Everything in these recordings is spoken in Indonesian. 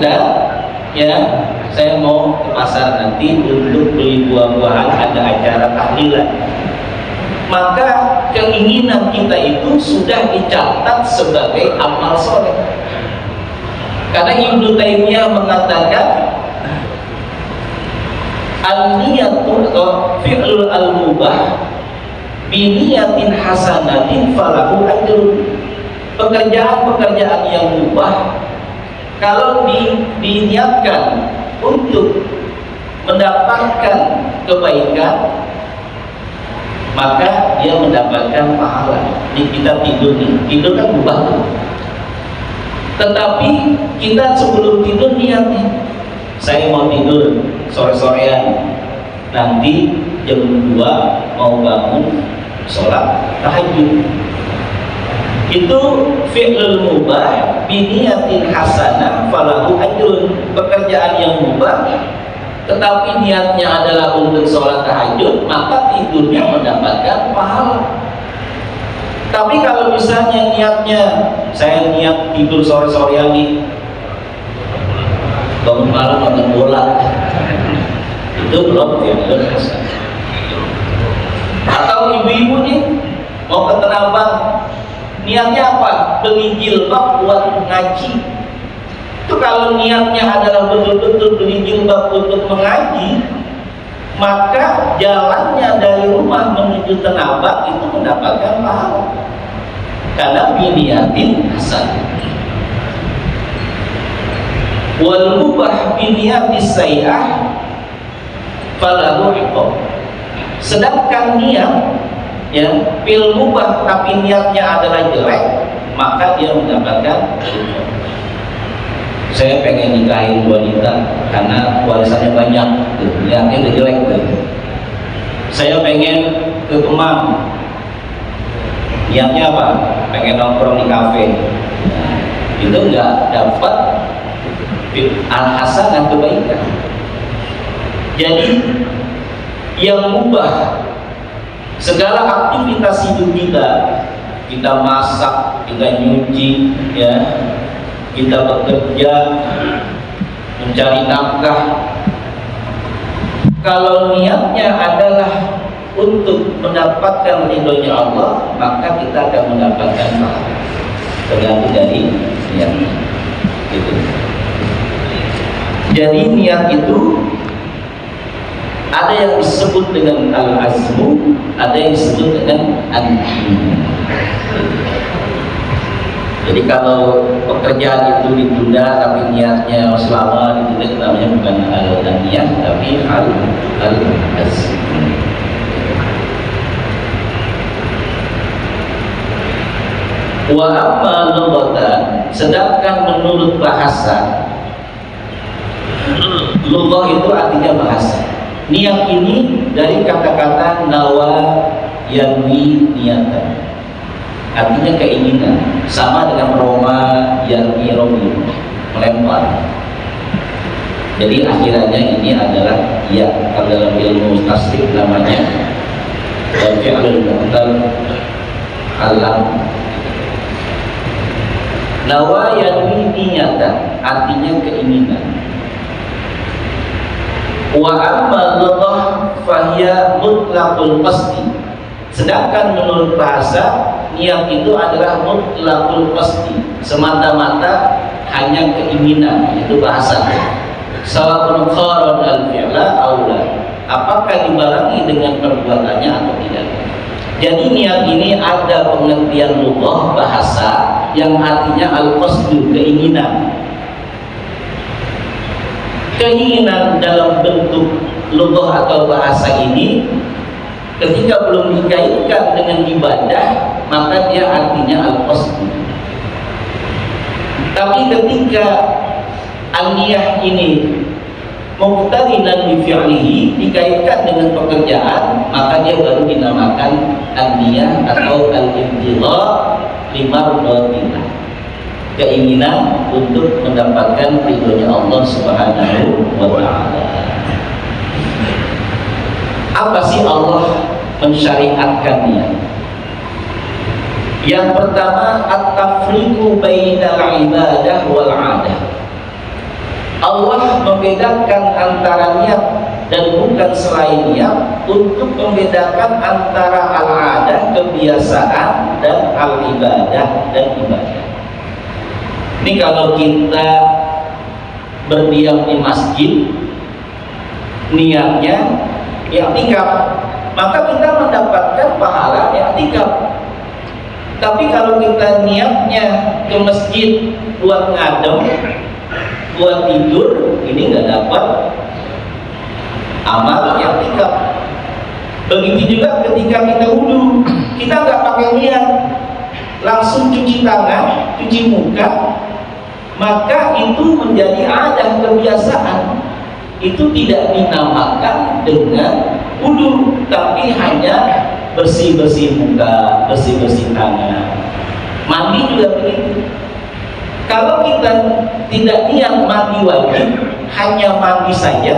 kita, ya, saya mau ke pasar nanti untuk beli buah-buahan, ada acara tahlilan. Maka keinginan kita itu sudah dicatat sebagai amal soleh. Karena Ibnu Taimiyah mengatakan al-niyatu atau fi'lul al-mubah biniyatin hasanatin falahu ajrun. Pekerjaan-pekerjaan yang mubah kalau diniatkan untuk mendapatkan kebaikan, maka dia mendapatkan pahala. Ini kita tidur nih, tidur kan mubah tuh. Tetapi kita sebelum tidur niat nih, saya mau tidur sore-sorean, nanti jam 2 mau bangun sholat tahajud. Itu fi'lul mubah biniyatin hasanah falahu ajrun. Pekerjaan yang mubah tetapi niatnya adalah untuk sholat tahajud, maka tidurnya mendapatkan pahala. Tapi kalau misalnya niatnya, saya niat tidur sore-sorean nih, bangun malam nonton bola, itu belum fi'lul hasanah. Atau ibu-ibu nih mau ke Tanah Abang, niatnya apa? Beli jilbab buat ngaji. Itu kalau niatnya adalah betul-betul beli jilbab untuk mengaji, maka jalannya dari rumah menuju Tanah Abang itu mendapatkan pahala. Karena biniyatin hasan. Wal mubah biniyatis sayyi'ah falahu iqab. Sedangkan niat, ya, fil mubah tapi niatnya adalah jelek, maka dia mendapatkan iqab. Saya pengen nikahin wanita karena warisannya banyak, niatnya udah jelek tuh. Saya pengen ke Kemang, niatnya apa? Pengen nongkrong di kafe. Nah, itu nggak dapat al-hasanah kebaikan. Jadi yang mubah, segala aktivitas hidup kita masak, kita nyuci, ya, kita bekerja, mencari nafkah. Kalau niatnya adalah untuk mendapatkan ridhonya Allah, maka kita akan mendapatkan pahala. Tergantung dari niatnya. Gitu. Jadi niat itu ada yang disebut dengan al-azmu, ada yang disebut dengan an-niyah. Jadi kalau pekerjaan itu ditunda tapi niatnya selama ditunda, itu namanya bukan al-niyah tapi al-azmu. Wa amma lughatan, sedangkan menurut bahasa, lughah itu artinya bahasa. Niat ini dari kata-kata nawa yanwi niyatan, artinya keinginan, sama dengan roma yanwi romi, melempar. Jadi akhirannya ini adalah ya, dalam ilmu tasrif namanya fi'lul mu'tal alam. Nawa yanwi niyatan artinya keinginan. Wa amma lughah fahiya mutlaqul qasdi. Sedangkan menurut bahasa, niat itu adalah mutlaqul qasdi, semata-mata hanya keinginan, itu bahasa. Sawa'un kharan al-fi'la aw la, apakah dibarengi dengan perbuatannya atau tidak. Jadi niat ini ada pengertian lughah bahasa yang artinya al-qasdu, keinginan. Keinginan dalam bentuk lughah atau bahasa ini ketika belum dikaitkan dengan ibadah, maka dia artinya al-qasdu. Tapi ketika an-niyah ini muqtarinan bi fi'lihi, dikaitkan dengan pekerjaan, maka dia baru dinamakan an-niyah atau al-ibtigha limardhatillah, keinginan untuk mendapatkan ridhonya Allah Subhanahu wa ta'ala. Apa sih Allah mensyariatkannya? Yang pertama, at-tafriqu bainal ibadah wal 'adah. Allah membedakan antara niat dan bukan selain niat untuk membedakan antara al-adah, kebiasaan, dan al-ibadah dan ibadah. Ini kalau kita berdiam di masjid, niatnya i'tikaf, maka kita mendapatkan pahala i'tikaf. Tapi kalau kita niatnya ke masjid buat ngadem, buat tidur, ini nggak dapat amal i'tikaf. Begitu juga ketika kita wudu, kita nggak pakai niat, langsung cuci tangan, cuci muka, maka itu menjadi adat kebiasaan. Itu tidak dinamakan dengan wudu, tapi hanya bersih-bersih muka, bersih-bersih tangan. Mandi juga begitu. Kalau kita tidak niat mandi wajib, hanya mandi saja,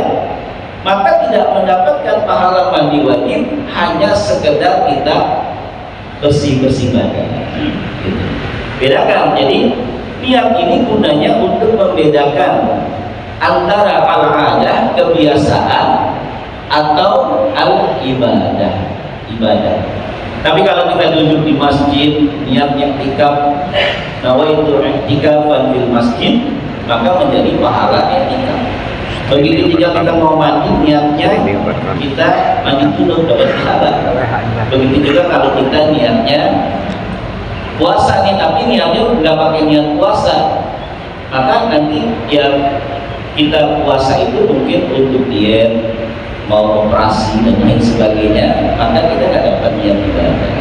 maka tidak mendapatkan pahala mandi wajib, hanya sekedar kita bersih-bersih badan. Bedakan. Jadi niat ini gunanya untuk membedakan antara al-adah, kebiasaan, atau al-ibadah, ibadah. Tapi kalau kita duduk di masjid, niatnya i'tikaf, nawaitu i'tikafan fil masjid, maka menjadi pahala i'tikaf. Begitu juga kita mau mandi, niatnya kita mandi junub, dapat pahala. Begitu juga kalau kita niatnya puasa nih, tapi niatnya nggak pakai niat puasa, maka nanti yang kita puasa itu mungkin untuk diet, mau operasi dan lain sebagainya, maka kita nggak dapat niat ibadah.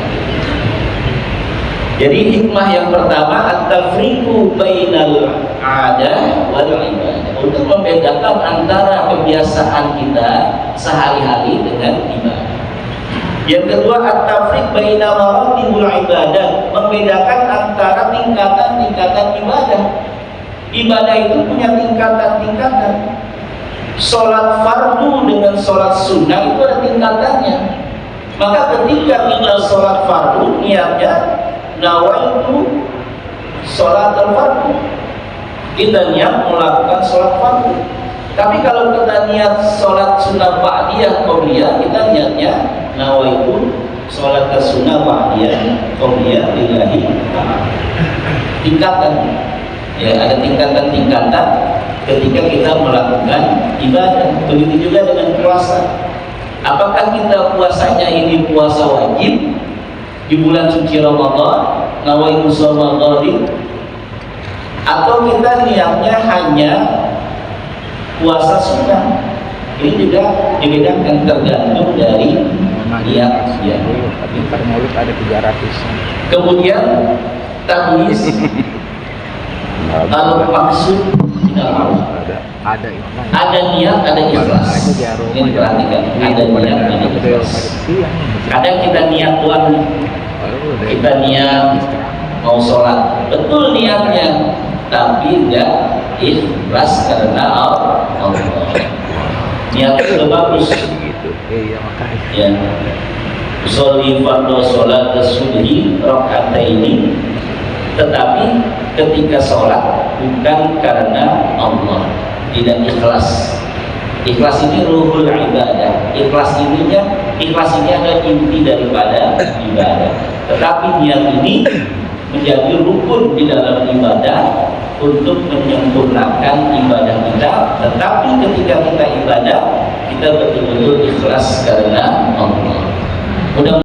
Jadi hikmah yang pertama, at-tafriqu bainal 'adah wal ibadah, untuk membedakan antara kebiasaan kita sehari-hari dengan ibadah. Yang kedua, at-tafriq baina maratibul ibadah, membedakan antara tingkatan-tingkatan ibadah. Ibadah itu punya tingkatan-tingkatan. Sholat fardu dengan sholat sunnah itu ada tingkatannya. Maka ketika kita sholat fardu, niatnya nawaitu sholat al-fardu, kita niat melakukan sholat fardu. Tapi kalau kita niat sholat sunnah ba'diyah qabliyah, kita niatnya nawaitu sholat sunnah ba'diyah qabliyah lillahi ta'ala. Tingkatan. Ya, ada tingkatan-tingkatan ketika kita melakukan ibadah. Begitu juga dengan puasa. Apakah kita puasanya ini puasa wajib di bulan suci Ramadan, nawaitu shauma ghadin, atau kita niatnya hanya puasa sunnah? Ini juga dibedakan tergantung dari niat ya. Per mulut ada 300. Kemudian tamyiz kalau maksud ada ikhlas, ada niat, ada ikhlas. Ini perhatikan, ada niat, ada ikhlas. Kadang kita niat Tuhan, kita niat mau sholat, betul niatnya, tapi enggak ikhlas karena Allah. Niat itu bagus. Iya makanya. Ya. Sholli fardhu sholat subhi raka'ataini, tetapi ketika sholat bukan karena Allah, tidak ikhlas. Ikhlas ini ruhul ibadah. Ikhlas ini adalah inti daripada ibadah. Tetapi niat ini menjadi rukun di dalam ibadah untuk menyempurnakan ibadah kita. Tetapi ketika kita ibadah, kita betul-betul ikhlas karena Allah. Mudah